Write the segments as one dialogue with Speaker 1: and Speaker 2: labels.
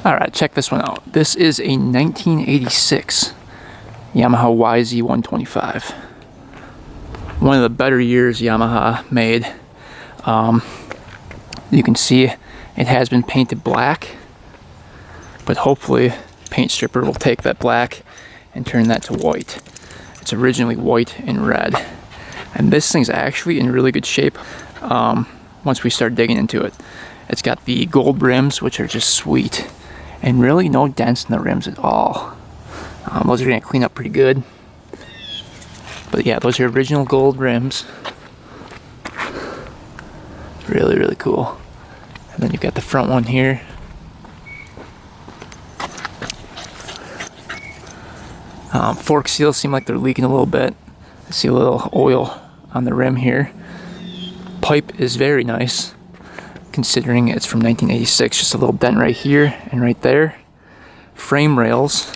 Speaker 1: Alright, check this one out. This is a 1986 Yamaha YZ125. One of the better years Yamaha made. You can see it has been painted black, but hopefully paint stripper will take that black and turn that to white. It's originally white and red, and this thing's actually in really good shape once we start digging into it. It's got the gold rims, which are just sweet, and really no dents in the rims at all. Those are going to clean up pretty good. But yeah, those are original gold rims. Really, really cool. And then you've got the front one here. Fork seals seem like they're leaking a little bit. I see a little oil on the rim here. Pipe is very nice, considering it's from 1986. Just a little dent right here and right there. Frame rails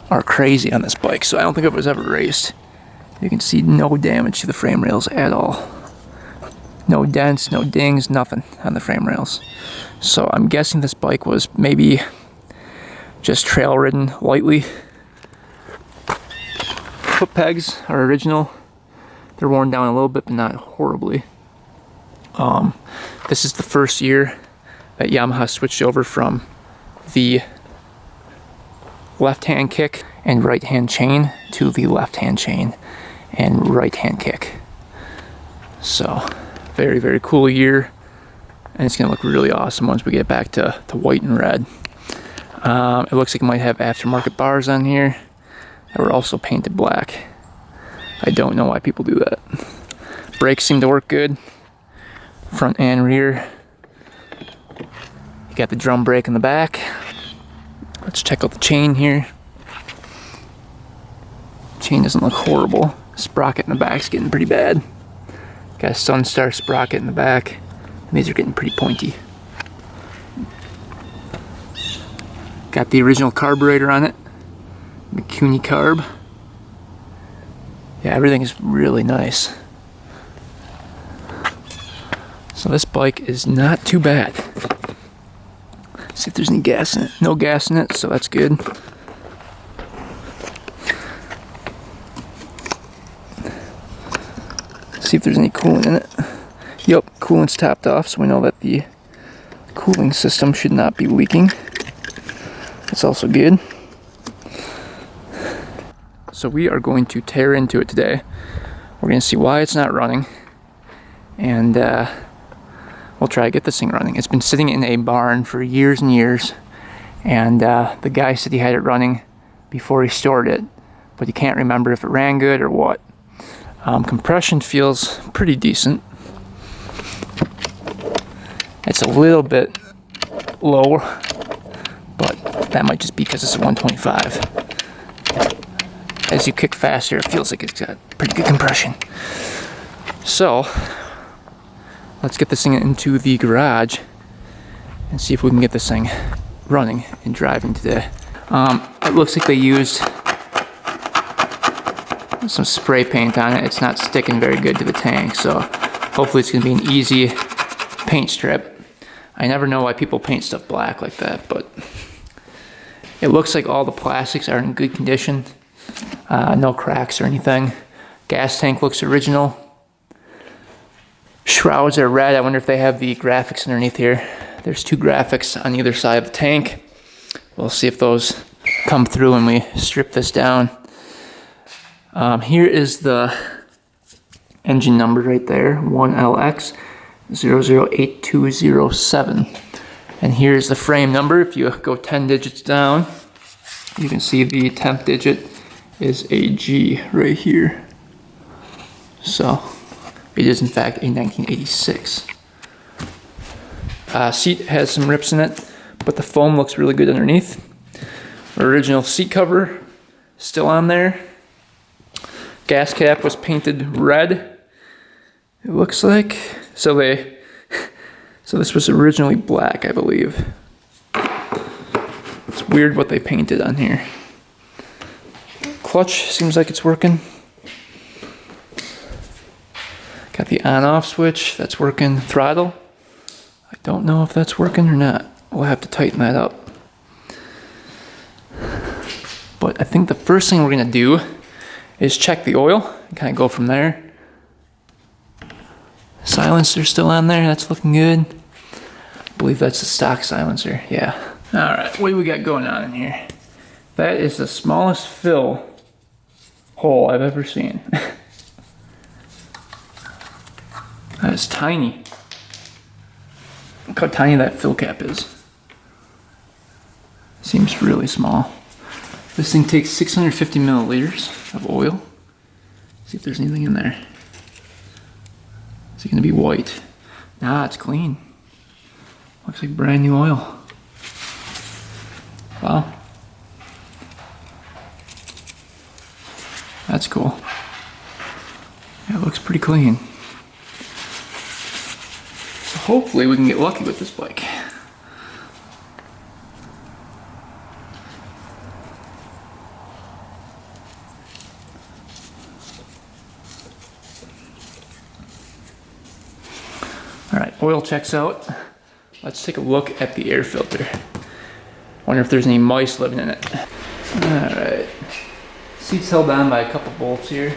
Speaker 1: are crazy on this bike, so I don't think it was ever raced. You can see no damage to the frame rails at all. No dents, no dings, nothing on the frame rails. So I'm guessing this bike was maybe just trail ridden lightly. Foot pegs are original. They're worn down a little bit, but not horribly. This is the first year that Yamaha switched over from the left-hand kick and right-hand chain to the left-hand chain and right-hand kick. So, very, very cool year, and it's going to look really awesome once we get back to white and red. It looks like it might have aftermarket bars on here that were also painted black. I don't know why people do that. Brakes seem to work good, front and rear. You got the drum brake in the back. Let's check out the chain here. Chain doesn't look horrible. Sprocket in the back's getting pretty bad. Got a Sunstar sprocket in the back, and these are getting pretty pointy. Got the original carburetor on it, McCuney carb. Yeah, everything is really nice. So this bike is not too bad. See if there's any gas in it. No gas in it, so that's good. See if there's any coolant in it. Yep, coolant's topped off, so we know that the cooling system should not be leaking. That's also good. So we are going to tear into it today. We're going to see why it's not running, and we'll try to get this thing running. It's been sitting in a barn for years and years, and the guy said he had it running before he stored it, but he can't remember if it ran good or what. Compression feels pretty decent. It's a little bit low, but that might just be because it's a 125. As you kick faster, it feels like it's got pretty good compression. So, let's get this thing into the garage and see if we can get this thing running and driving today. It looks like they used some spray paint on it. It's not sticking very good to the tank, so hopefully it's going to be an easy paint strip. I never know why people paint stuff black like that, but it looks like all the plastics are in good condition. No cracks or anything. Gas tank looks original. Shrouds are red. I wonder if they have the graphics underneath here. There's two graphics on either side of the tank. We'll see if those come through when we strip this down. Here is the engine number right there, 1LX008207. And here's the frame number. If you go 10 digits down, you can see the 10th digit is a G right here. So it is in fact a 1986. Seat has some rips in it, but the foam looks really good underneath. Original seat cover still on there. Gas cap was painted red, it looks like. So this was originally black, I believe. It's weird what they painted on here. Clutch seems like it's working. Got the on-off switch, that's working. Throttle, I don't know if that's working or not. We'll have to tighten that up. But I think the first thing we're gonna do is check the oil and kind of go from there. Silencer's still on there, that's looking good. I believe that's the stock silencer, yeah. All right, what do we got going on in here? That is the smallest fill hole I've ever seen. That is tiny. Look how tiny that fill cap is. Seems really small. This thing takes 650 milliliters of oil. See if there's anything in there. Is it gonna be white? Nah, it's clean. Looks like brand new oil. Wow. That's cool. Yeah, it looks pretty clean. So hopefully we can get lucky with this bike. All right, oil checks out. Let's take a look at the air filter. Wonder if there's any mice living in it. All right, seat's held on by a couple bolts here.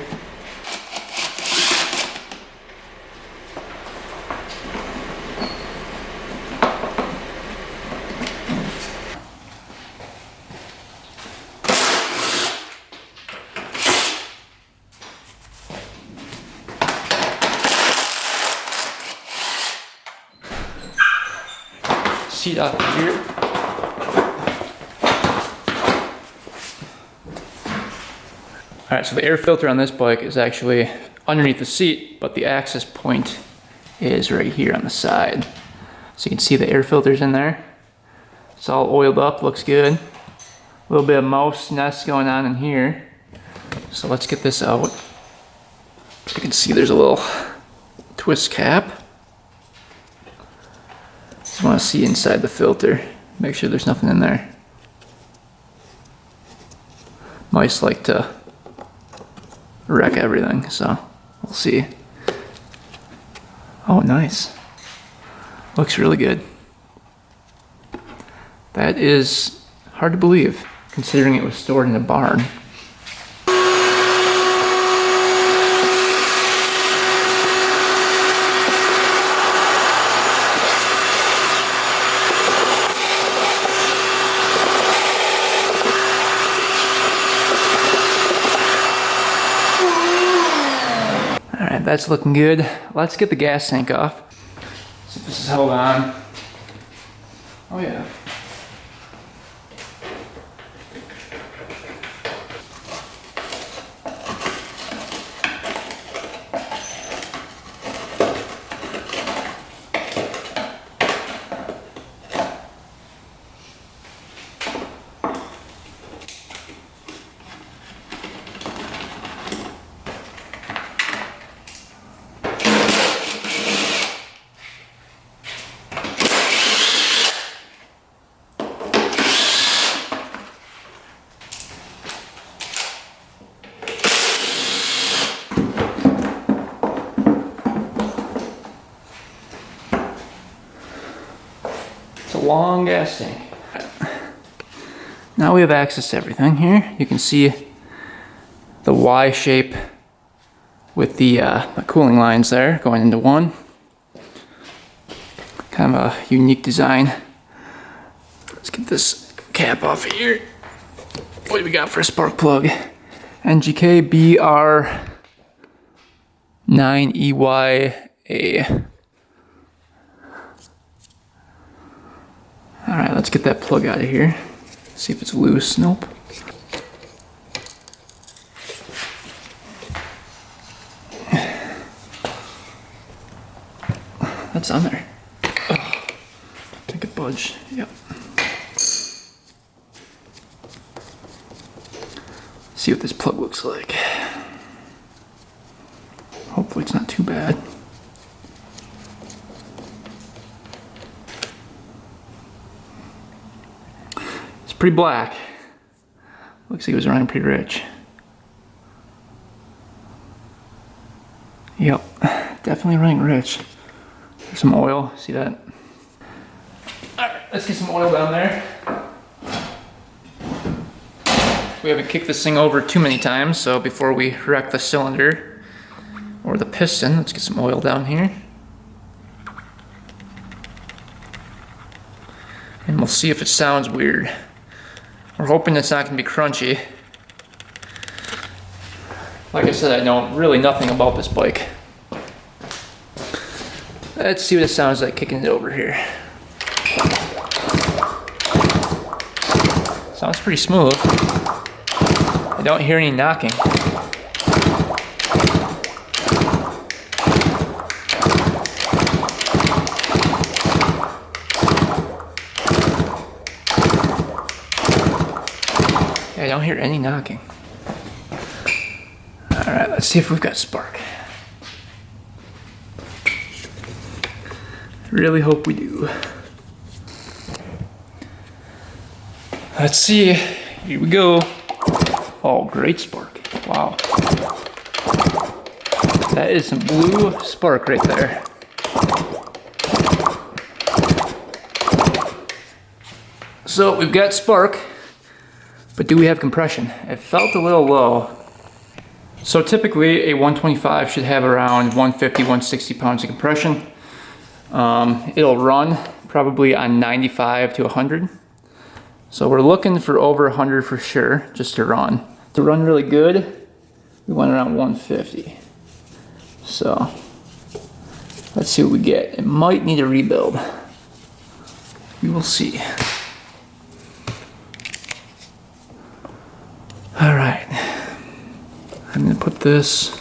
Speaker 1: Seat off here. Alright, so the air filter on this bike is actually underneath the seat, but the access point is right here on the side. So you can see the air filter's in there. It's all oiled up, looks good. A little bit of mouse nest going on in here. So let's get this out. You can see there's a little twist cap. Just want to see inside the filter. Make sure there's nothing in there. Mice like to wreck everything, so we'll see. Oh, nice. Looks really good. That is hard to believe, considering it was stored in a barn. Alright, that's looking good. Let's get the gas tank off. See if this is held on. Oh yeah. It's a long gas tank. Now we have access to everything here. You can see the Y shape with the cooling lines there going into one. Kind of a unique design. Let's get this cap off here. What do we got for a spark plug? NGK BR9EYA. Alright, let's get that plug out of here. See if it's loose. Nope. That's on there. Oh, I think it budged. Yep. See what this plug looks like. Hopefully it's not too bad. Pretty black. Looks like it was running pretty rich. Yep, definitely running rich. There's some oil, see that? Alright, let's get some oil down there. We We haven't kicked this thing over too many times, so before we wreck the cylinder or the piston, let's get some oil down here. And we'll see if it sounds weird. We're hoping it's not going to be crunchy. Like I said, I know really nothing about this bike. Let's see what it sounds like kicking it over here. Sounds pretty smooth. I don't hear any knocking. Yeah, I don't hear any knocking. Alright, let's see if we've got spark. Really hope we do. Let's see. Here we go. Oh, great spark. Wow. That is some blue spark right there. So we've got spark, but do we have compression? It felt a little low. So typically a 125 should have around 150, 160 pounds of compression. It'll run probably on 95 to 100. So we're looking for over 100 for sure, just to run. To run really good, we want around 150. So let's see what we get. It might need a rebuild. We will see. All right, I'm gonna put this,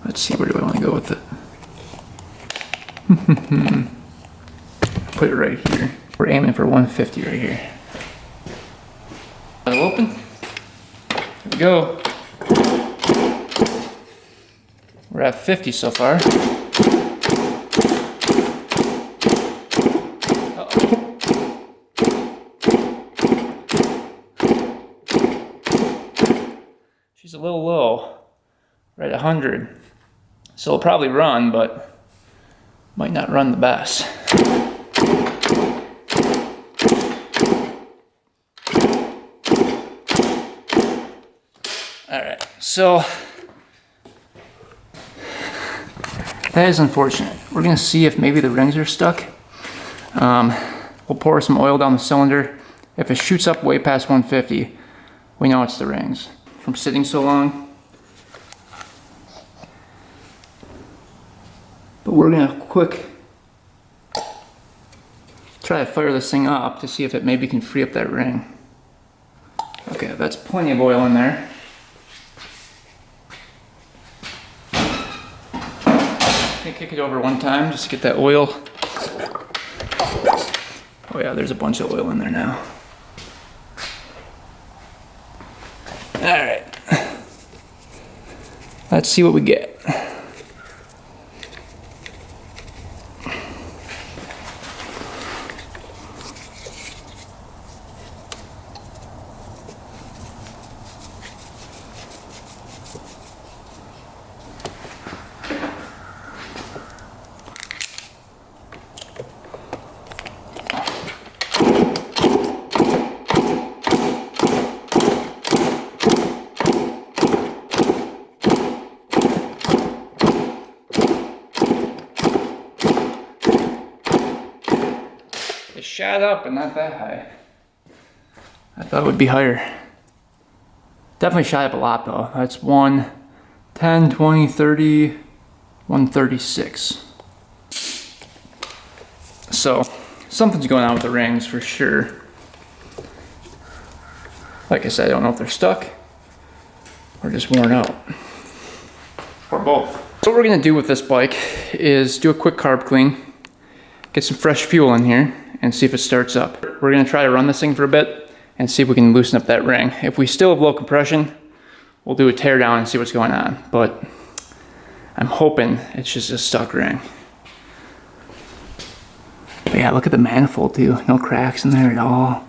Speaker 1: let's see, where do I want to go with it? Put it right here. We're aiming for 150 right here. It'll open. Here we go. We're at 50 so far. Uh-oh. She's a little low. We're at 100. So it'll probably run, but might not run the best. Alright, so that is unfortunate. We're gonna see if maybe the rings are stuck. We'll pour some oil down the cylinder. If it shoots up way past 150, we know it's the rings. From sitting so long. But we're gonna try to fire this thing up to see if it maybe can free up that ring. Okay, that's plenty of oil in there. I'm gonna kick it over one time just to get that oil. Oh yeah, there's a bunch of oil in there now. Alright. Let's see what we get. It shot up, but not that high. I thought it would be higher. Definitely shot up a lot though. That's 110, 20, 30, 136. So something's going on with the rings for sure. Like I said, I don't know if they're stuck or just worn out. Or both. So what we're gonna do with this bike is do a quick carb clean, get some fresh fuel in here, and see if it starts up. We're gonna try to run this thing for a bit and see if we can loosen up that ring. If we still have low compression, we'll do a tear down and see what's going on. But I'm hoping it's just a stuck ring. But yeah, look at the manifold too. No cracks in there at all.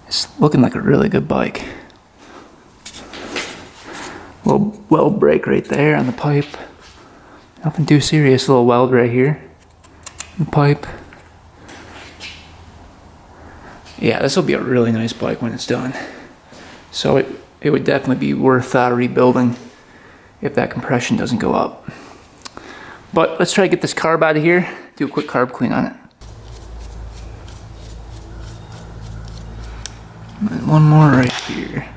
Speaker 1: It's looking like a really good bike. Little weld break right there on the pipe. Nothing too serious, little weld right here. The pipe. Yeah, this will be a really nice bike when it's done. So it would definitely be worth rebuilding if that compression doesn't go up. But let's try to get this carb out of here, do a quick carb clean on it. And one more right here.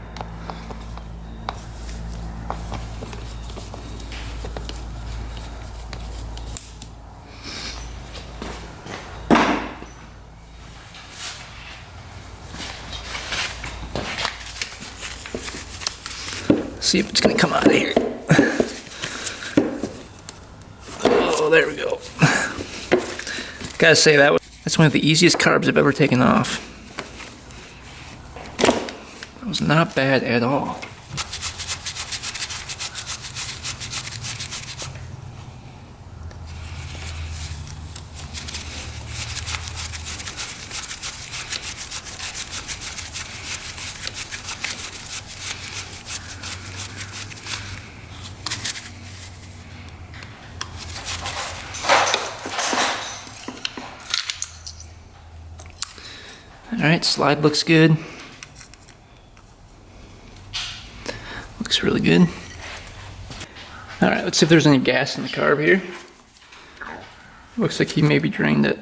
Speaker 1: See if it's gonna come out of here. Oh, there we go. Gotta say that's one of the easiest carbs I've ever taken off. It was not bad at all. Alright, slide looks good. Looks really good. Alright, let's see if there's any gas in the carb here. Looks like he maybe drained it.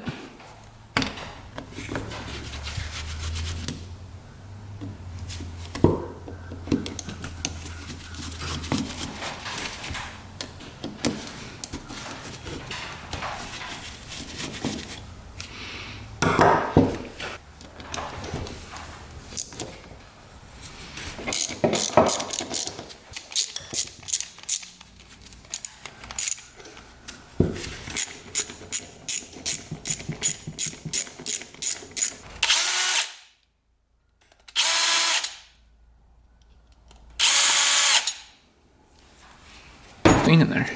Speaker 1: Clean in there.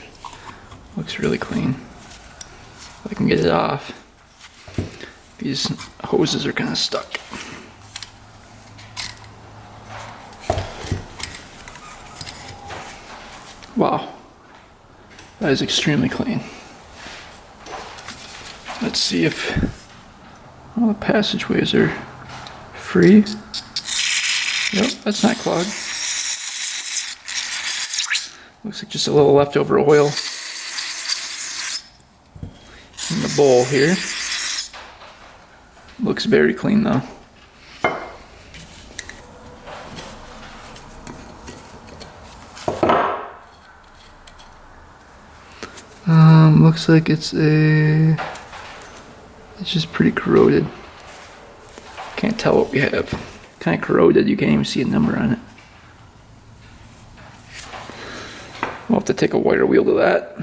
Speaker 1: Looks really clean. If I can get it off. These hoses are kind of stuck. Wow. That is extremely clean. Let's see if all the passageways are free. Yep, that's not clogged. Looks like just a little leftover oil in the bowl here. Looks very clean though. Looks like it's just pretty corroded. Can't tell what we have. Kind of corroded, you can't even see a number on it. We'll have to take a wire wheel to that.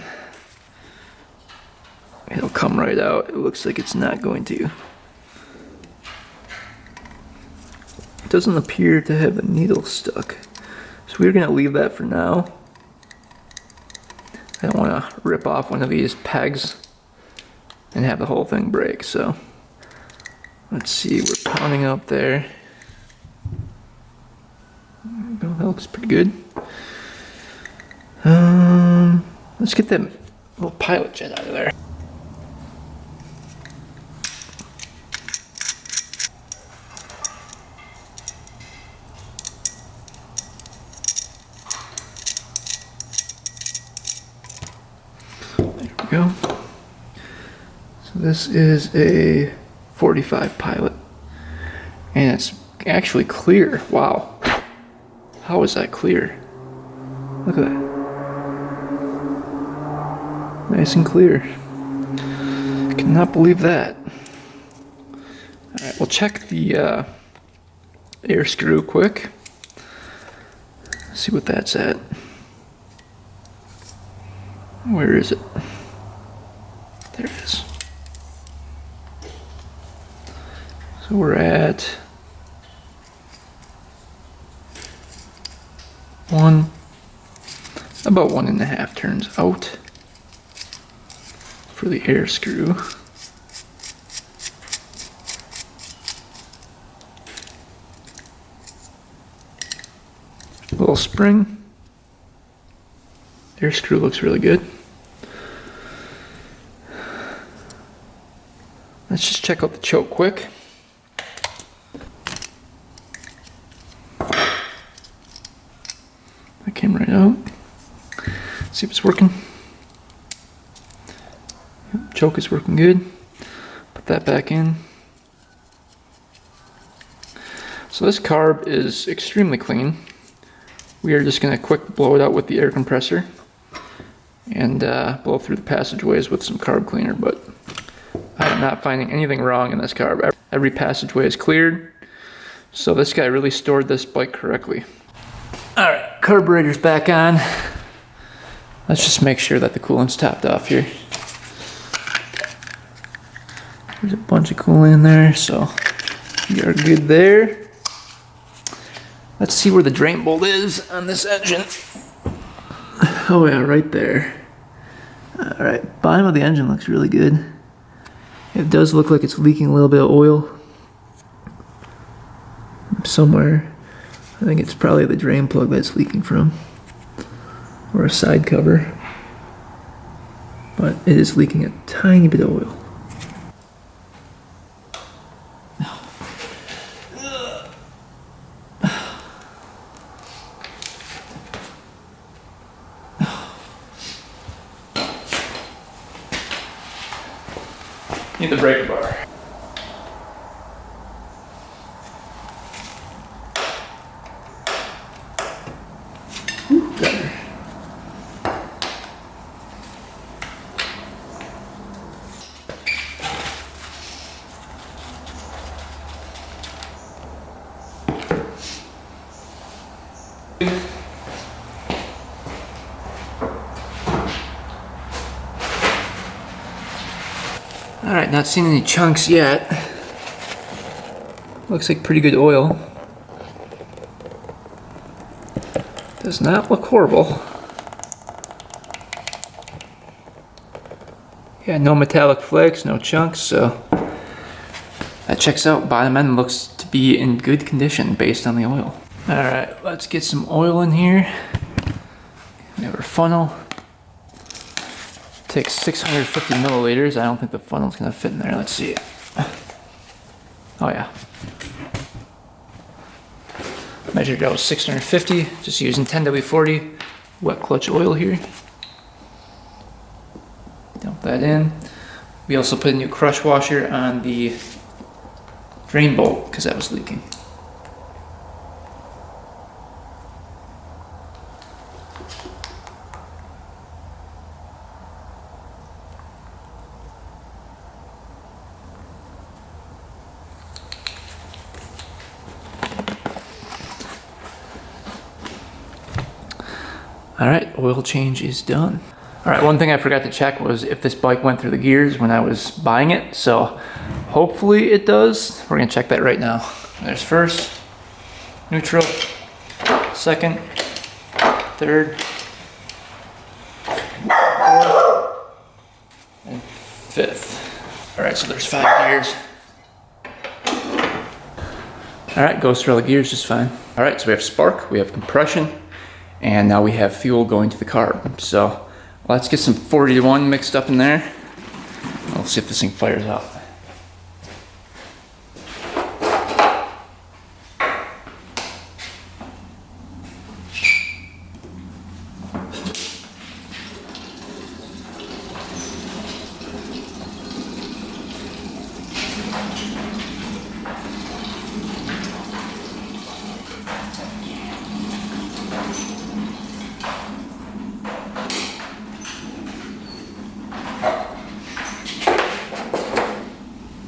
Speaker 1: It'll come right out. It looks like it's not going to. It doesn't appear to have a needle stuck. So we're going to leave that for now. I don't want to rip off one of these pegs and have the whole thing break. So let's see, we're pounding up there. There we go, that looks pretty good. Let's get that little pilot jet out of there. There we go. So this is a 45 pilot. And it's actually clear. Wow. How is that clear? Look at that. Nice and clear. Cannot believe that. Alright, we'll check the air screw quick. See what that's at. Where is it? There it is. So we're at about 1.5 turns out for the air screw. Little spring. Air screw looks really good. Let's just check out the choke quick. out. See if it's working. Choke is working good. Put that back in. So this carb is extremely clean. We are just going to quick blow it out with the air compressor and blow through the passageways with some carb cleaner, but I am not finding anything wrong in this carb. Every passageway is cleared, so this guy really stored this bike correctly. Alright, carburetor's back on. Let's just make sure that the coolant's topped off here. There's a bunch of coolant in there, so we are good there. Let's see where the drain bolt is on this engine. Oh yeah, right there. Alright, bottom of the engine looks really good. It does look like it's leaking a little bit of oil somewhere. I think it's probably the drain plug that's leaking from, or a side cover, but it is leaking a tiny bit of oil. Need the breaker bar. Better. Alright, not seeing any chunks yet. Looks like pretty good oil. Does not look horrible. Yeah, no metallic flakes, no chunks, so that checks out. Bottom end looks to be in good condition based on the oil. Alright, let's get some oil in here. We have our funnel. Takes 650 milliliters. I don't think the funnel's gonna fit in there. Let's see. Oh yeah. Measured out 650. Just using 10W40 wet clutch oil here. Dump that in. We also put a new crush washer on the drain bolt because that was leaking. Alright, oil change is done. Alright, one thing I forgot to check was if this bike went through the gears when I was buying it, so hopefully it does. We're gonna check that right now. There's first, neutral, second, third, fourth, and fifth. Alright, so there's 5 gears. Alright, goes through all the gears just fine. Alright, so we have spark, we have compression, and now we have fuel going to the carb. So let's get some 40-to-1 mixed up in there. We'll see if this thing fires up.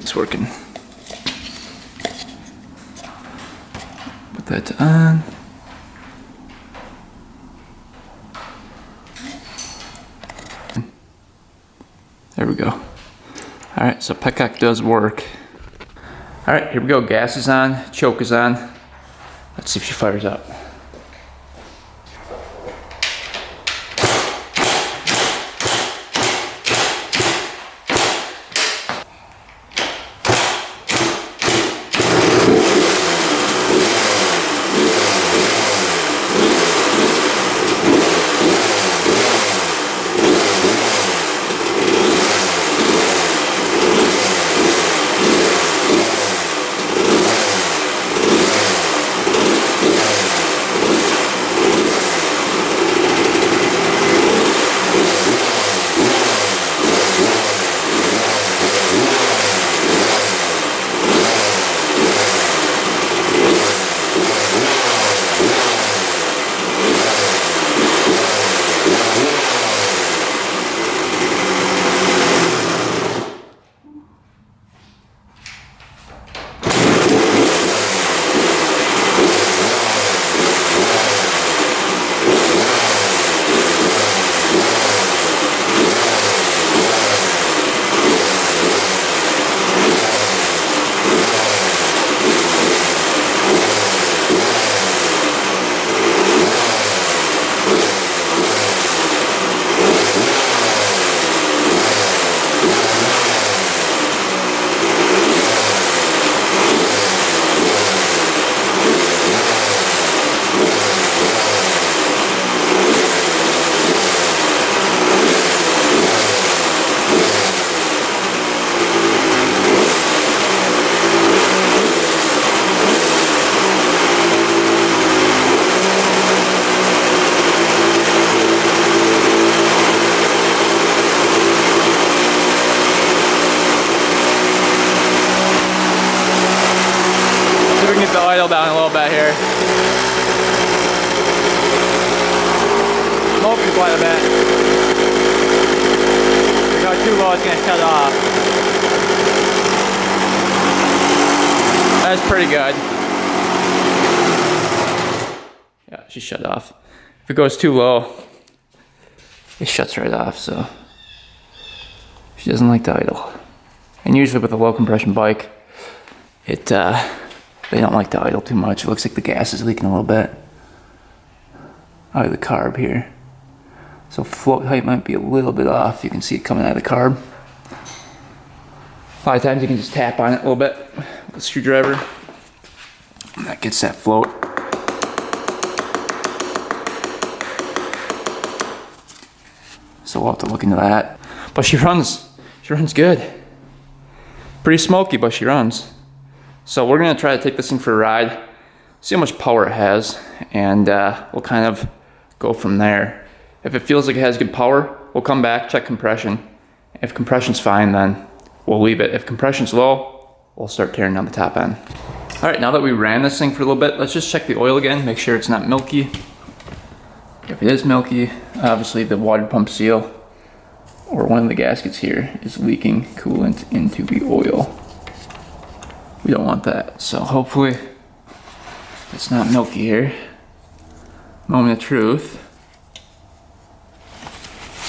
Speaker 1: It's working. Put that on. There we go. Alright, so petcock does work. Alright, here we go. Gas is on, choke is on. Let's see if she fires up. take the idle down a little bit here. Smoking quite a bit. If we go too low, it's gonna shut off. That's pretty good. Yeah, she shut off. If it goes too low, it shuts right off, so she doesn't like to idle. And usually with a low compression bike, they don't like to idle too much. It looks like the gas is leaking a little bit out of the carb here. So float height might be a little bit off. You can see it coming out of the carb. A lot of times you can just tap on it a little bit with a screwdriver, and that gets that float. So we'll have to look into that. But she runs good. Pretty smoky, but she runs. So we're gonna try to take this thing for a ride, see how much power it has, and we'll kind of go from there. If it feels like it has good power, we'll come back, check compression. If compression's fine, then we'll leave it. If compression's low, we'll start tearing down the top end. All right, now that we ran this thing for a little bit, let's just check the oil again, make sure it's not milky. If it is milky, obviously the water pump seal or one of the gaskets here is leaking coolant into the oil. We don't want that, so hopefully it's not milky here. Moment of truth.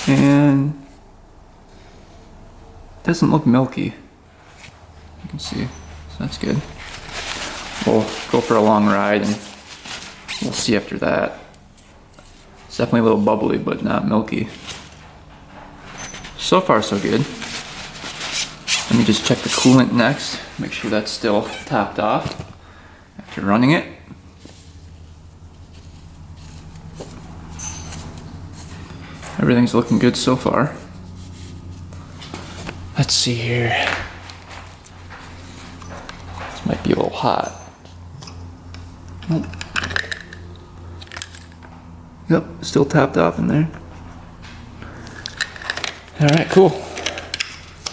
Speaker 1: And it doesn't look milky. You can see, so that's good. We'll go for a long ride and we'll see after that. It's definitely a little bubbly, but not milky. So far, so good. Let me just check the coolant next. Make sure that's still topped off after running it. Everything's looking good so far. Let's see here. This might be a little hot. Nope. Yep, still topped off in there. All right, cool.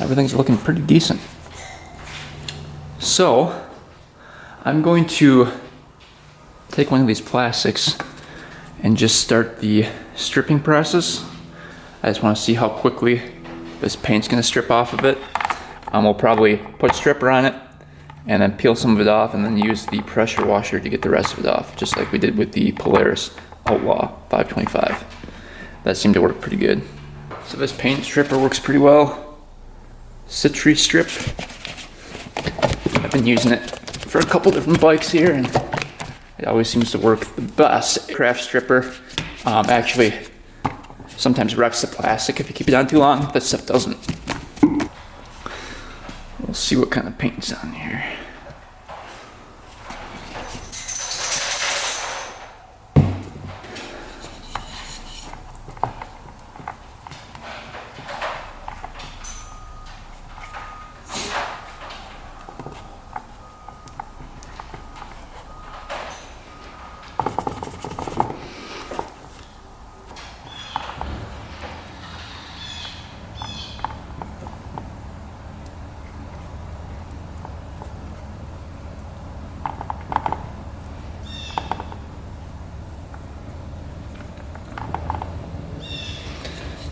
Speaker 1: Everything's looking pretty decent. So, I'm going to take one of these plastics and just start the stripping process. I just want to see how quickly this paint's going to strip off of it. We'll probably put a stripper on it and then peel some of it off and then use the pressure washer to get the rest of it off, just like we did with the Polaris Outlaw 525. That seemed to work pretty good. So this paint stripper works pretty well. Citri strip. I've been using it for a couple different bikes here and it always seems to work the best. Craft stripper actually sometimes wrecks the plastic if you keep it on too long. This stuff doesn't. We'll see what kind of paint's on here.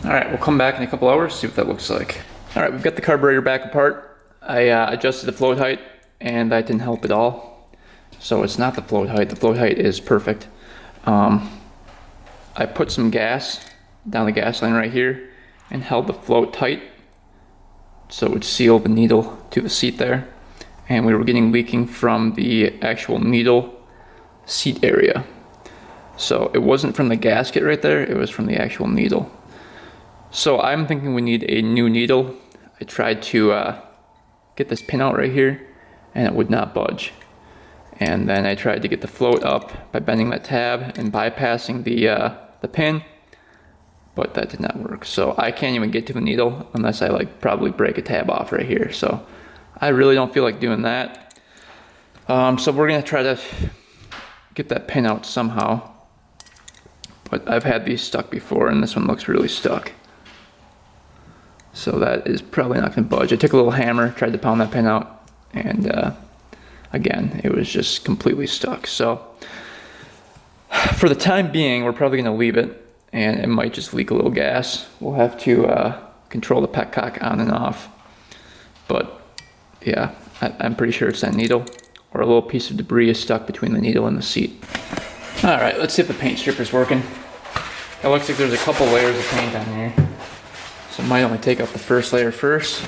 Speaker 1: All right, we'll come back in a couple hours, see what that looks like. All right, we've got the carburetor back apart. I adjusted the float height and that didn't help at all. So it's not the float height is perfect. I put some gas down the gas line right here and held the float tight so it would seal the needle to the seat there. And we were getting leaking from the actual needle seat area. So it wasn't from the gasket right there, it was from the actual needle. So I'm thinking we need a new needle. I tried to get this pin out right here and it would not budge. And then I tried to get the float up by bending that tab and bypassing the pin, but that did not work. So I can't even get to the needle unless I probably break a tab off right here. So I really don't feel like doing that. So we're gonna try to get that pin out somehow. But I've had these stuck before and this one looks really stuck. So that is probably not gonna budge. I took a little hammer, tried to pound that pin out, and again, it was just completely stuck. So for the time being, we're probably going to leave it, and it might just leak a little gas. We'll have to control the petcock on and off. But yeah, I'm pretty sure it's that needle, or a little piece of debris is stuck between the needle and the seat. All right, let's see if the paint stripper's working. It looks like there's a couple layers of paint on here, so I might only take off the first layer first.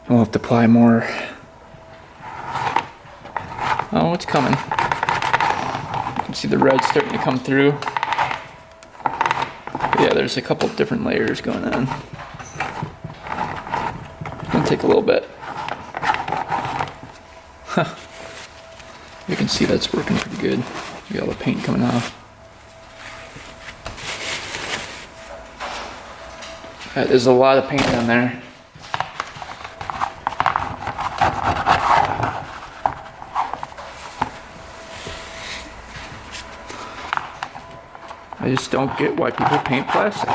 Speaker 1: And we'll have to apply more. Oh, it's coming. You can see the red starting to come through. But yeah, there's a couple different layers going on. It's gonna take a little bit. Huh. You can see that's working pretty good. You got all the paint coming off. There's a lot of paint on there. I just don't get why people paint plastics.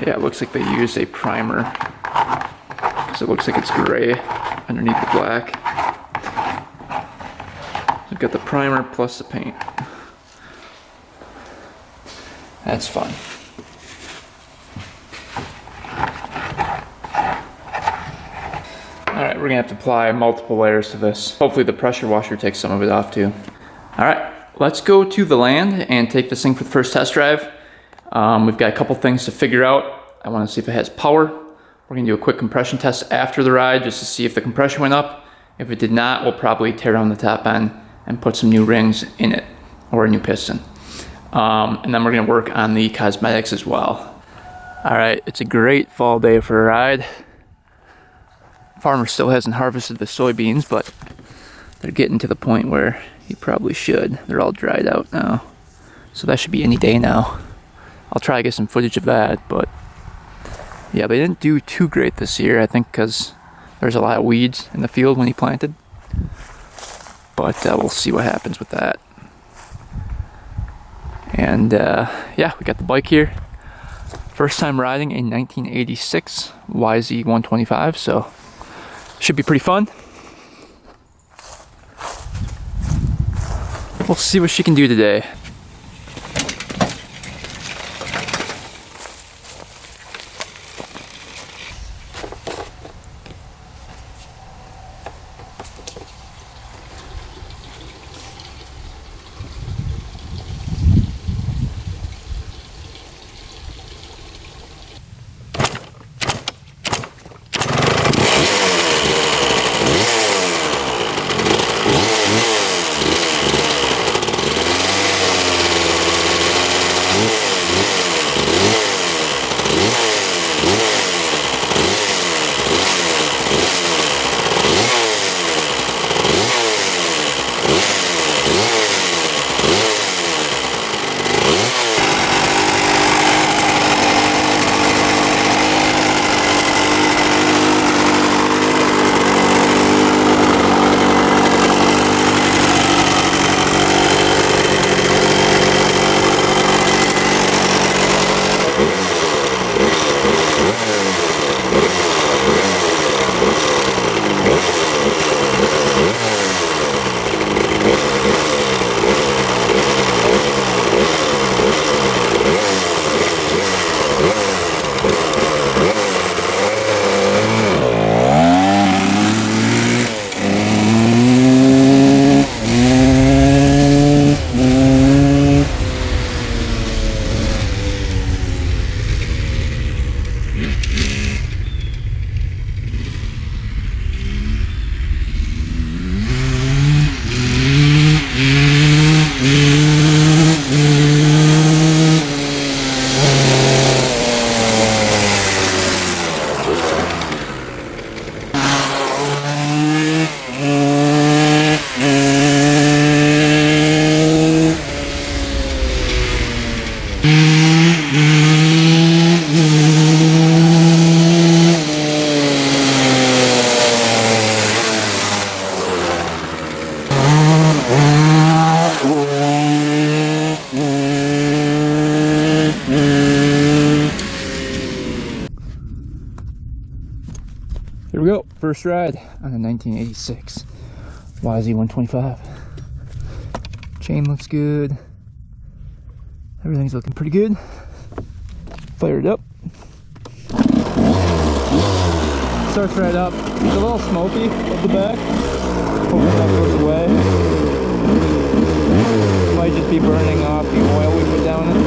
Speaker 1: Yeah, it looks like they used a primer, because it looks like it's gray underneath the black. We've got the primer plus the paint. That's fun. Alright, we're gonna have to apply multiple layers to this. Hopefully the pressure washer takes some of it off too. Alright, let's go to the land and take this thing for the first test drive. We've got a couple things to figure out. I want to see if it has power. We're gonna do a quick compression test after the ride just to see if the compression went up. If it did not, we'll probably tear down the top end and put some new rings in it, or a new piston. And then we're gonna work on the cosmetics as well. Alright, it's a great fall day for a ride. Farmer still hasn't harvested the soybeans, but they're getting to the point where he probably should. They're all dried out now. So that should be any day now. I'll try to get some footage of that, but yeah, they didn't do too great this year, I think because there's a lot of weeds in the field when he planted. But we'll see what happens with that. And yeah, we got the bike here. First time riding a 1986 YZ125, so should be pretty fun. We'll see what she can do today. we go, first ride on the 1986 YZ125. Chain looks good. Everything's looking pretty good. Fired up. Starts right up. It's a little smoky at the back. Hoping that goes away. Might just be burning off the oil we put down in.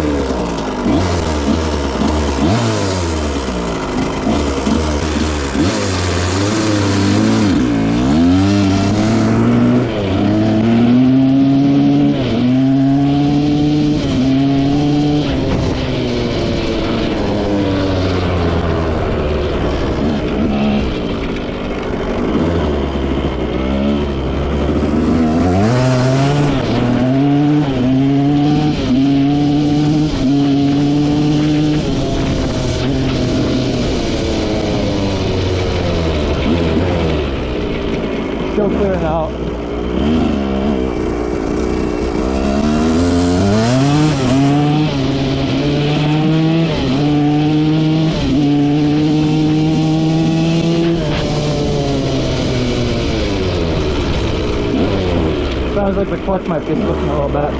Speaker 1: Still clearing out. Sounds like the clutch might be slipping a little bit.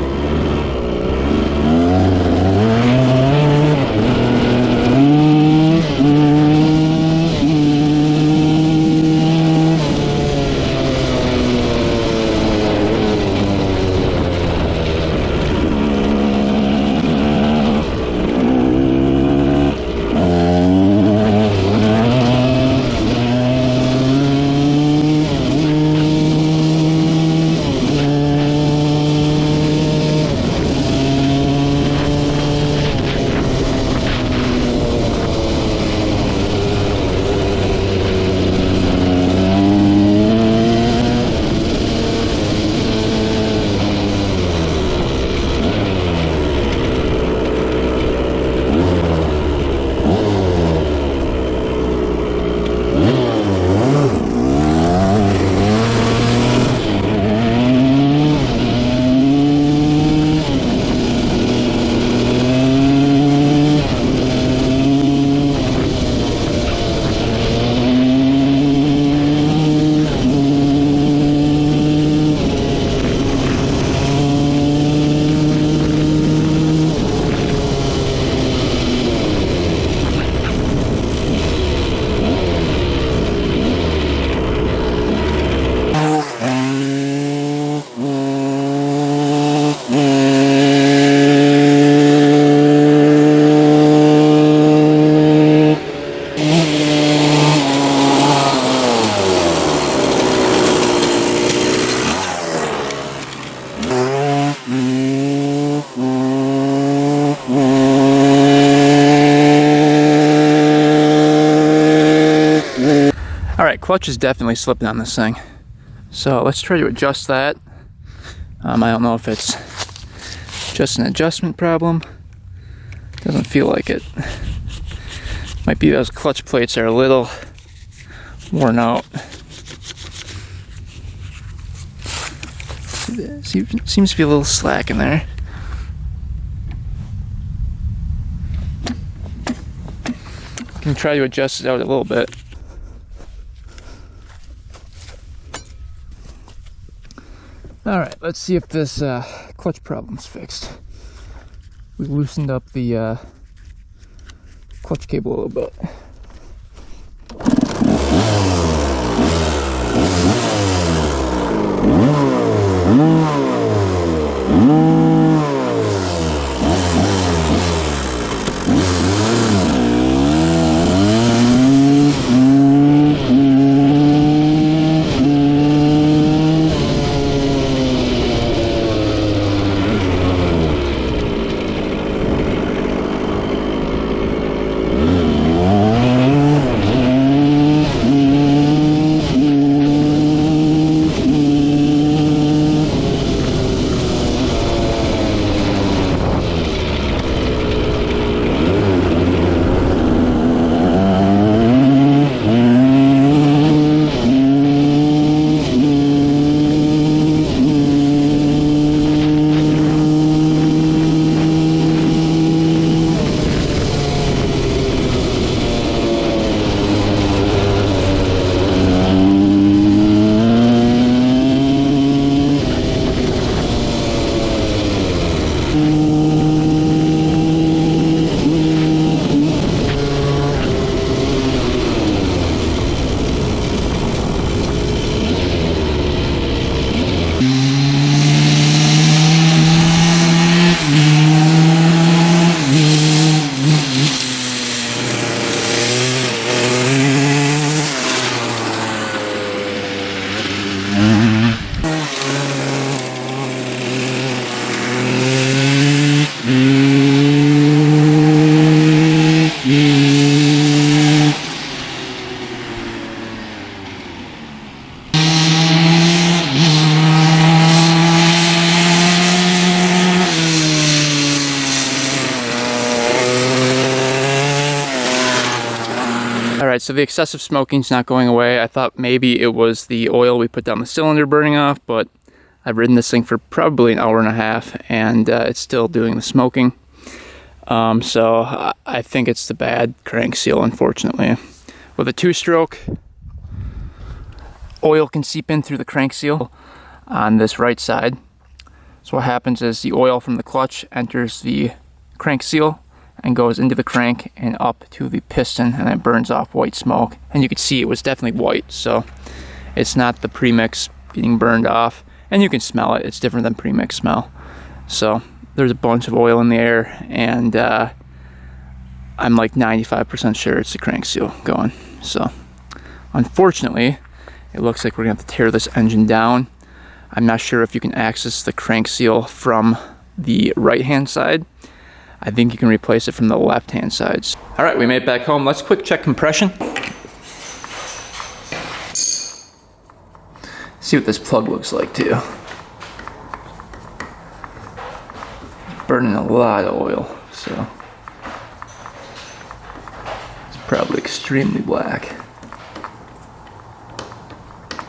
Speaker 1: Alright, clutch is definitely slipping on this thing. So let's try to adjust that. I don't know if it's just an adjustment problem. Doesn't feel like it. Might be those clutch plates are a little worn out. Seems to be a little slack in there. Can try to adjust it out a little bit. Alright, let's see if this clutch problem's fixed. We loosened up the clutch cable a little bit. Alright, so the excessive smoking's not going away. I thought maybe it was the oil we put down the cylinder burning off, but I've ridden this thing for probably an hour and a half, and it's still doing the smoking. So I think it's the bad crank seal, unfortunately. With a two-stroke, oil can seep in through the crank seal on this right side. So what happens is the oil from the clutch enters the crank seal and goes into the crank and up to the piston, and then burns off white smoke. And you can see it was definitely white, so it's not the premix being burned off. And you can smell it, it's different than premix smell. So there's a bunch of oil in the air, and I'm like 95% sure it's the crank seal going. So unfortunately, it looks like we're gonna have to tear this engine down. I'm not sure if you can access the crank seal from the right hand side. I think you can replace it from the left hand sides. All right, we made it back home. Let's quick check compression. See what this plug looks like too. Burning a lot of oil, so it's probably extremely black.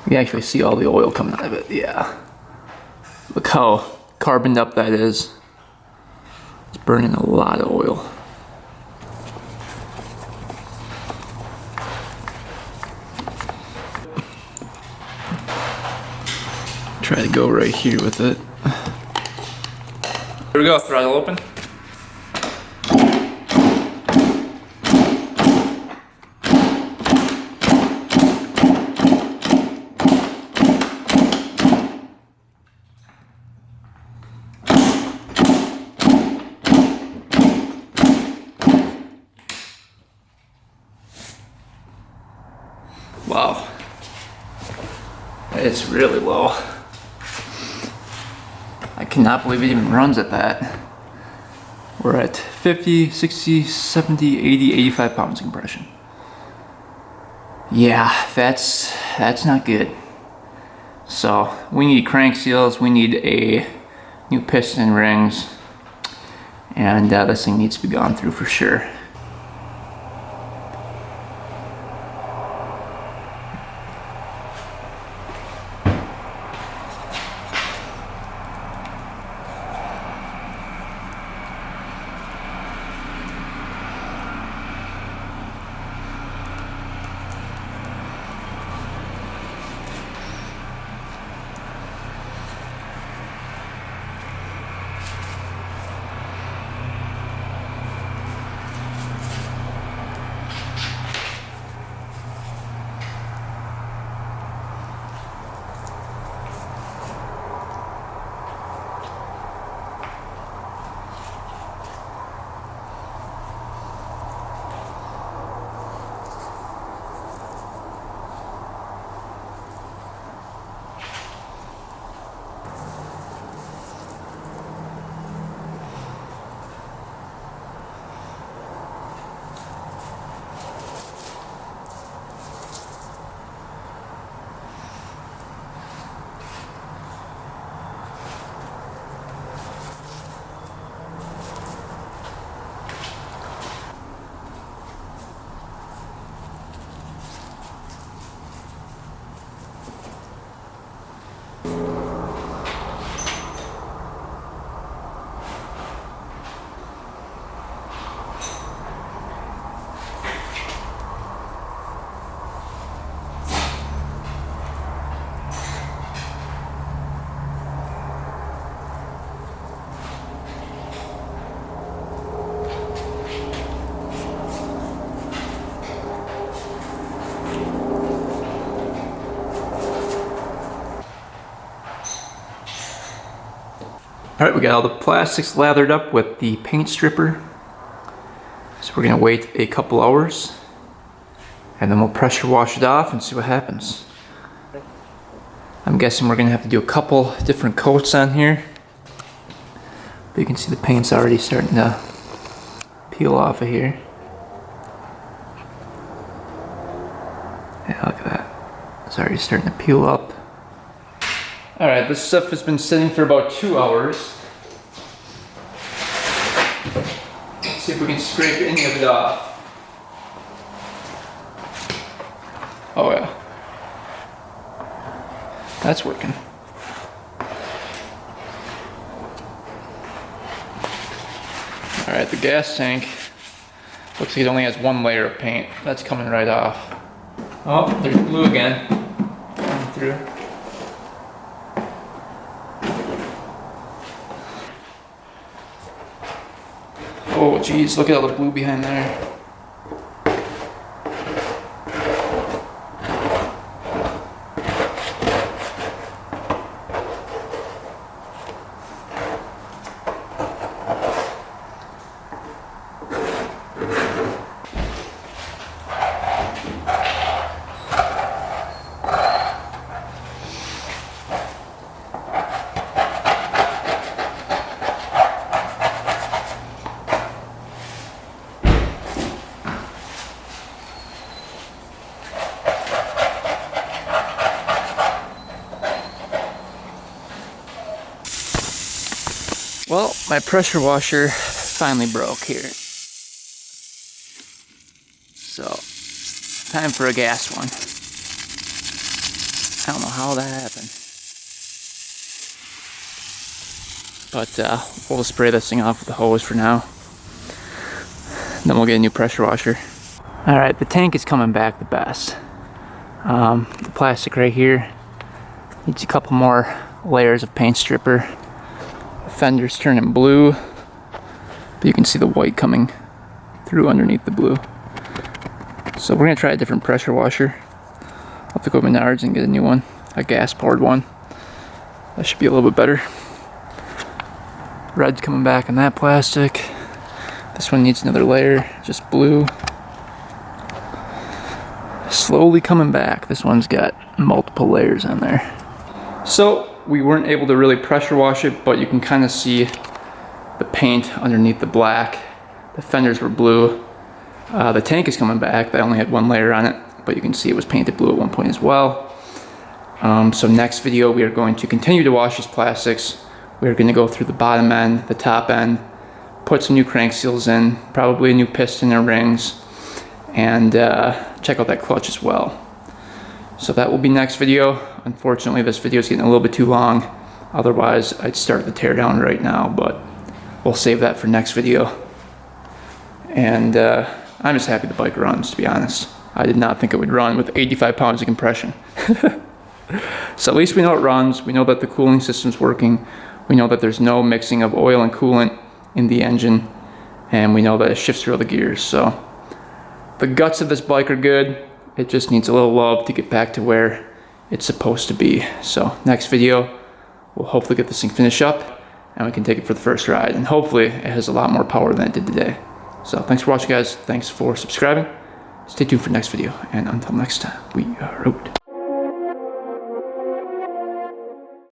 Speaker 1: You can actually see all the oil coming out of it, yeah. Look how carboned up that is. It's burning a lot of oil. Try to go right here with it. Here we go, throttle open. Wow, it's really low. I cannot believe it even runs at that. We're at 50, 60, 70, 80, 85 pounds of compression. Yeah, that's not good. So we need crank seals, we need a new piston rings, and this thing needs to be gone through for sure. Alright, we got all the plastics lathered up with the paint stripper. So we're going to wait a couple hours and then we'll pressure wash it off and see what happens. I'm guessing we're going to have to do a couple different coats on here. But you can see the paint's already starting to peel off of here. Yeah, look at that. It's already starting to peel up. Alright, this stuff has been sitting for about 2 hours. Let's see if we can scrape any of it off. Oh yeah. That's working. Alright, the gas tank looks like it only has one layer of paint. That's coming right off. Oh, there's blue again. Coming through. Oh geez, look at all the blue behind there. Well, my pressure washer finally broke here. So, time for a gas one. I don't know how that happened. But we'll spray this thing off with the hose for now. Then we'll get a new pressure washer. Alright, the tank is coming back the best. The plastic right here needs a couple more layers of paint stripper. Fender's turning blue, but you can see the white coming through underneath the blue. So we're gonna try a different pressure washer. I'll have to go to Menards and get a new one, a gas powered one. That should be a little bit better. Red's coming back on that plastic. This one needs another layer, just blue. Slowly coming back. This one's got multiple layers on there. So we weren't able to really pressure wash it, but you can kind of see the paint underneath the black. The fenders were blue. The tank is coming back. That only had one layer on it, but you can see it was painted blue at one point as well. So next video we are going to continue to wash these plastics. We're going to go through the bottom end, the top end, put some new crank seals in, probably a new piston and rings, and check out that clutch as well. So that will be next video. Unfortunately, this video is getting a little bit too long. Otherwise, I'd start the teardown right now, but we'll save that for next video. And I'm just happy the bike runs, to be honest. I did not think it would run with 85 pounds of compression. So at least we know it runs. We know that the cooling system's working. We know that there's no mixing of oil and coolant in the engine. And we know that it shifts through all the gears. So the guts of this bike are good. It just needs a little love to get back to where it's supposed to be. So next video, we'll hopefully get this thing finished up and we can take it for the first ride. And hopefully it has a lot more power than it did today. So thanks for watching, guys. Thanks for subscribing. Stay tuned for next video. And until next time, we are out.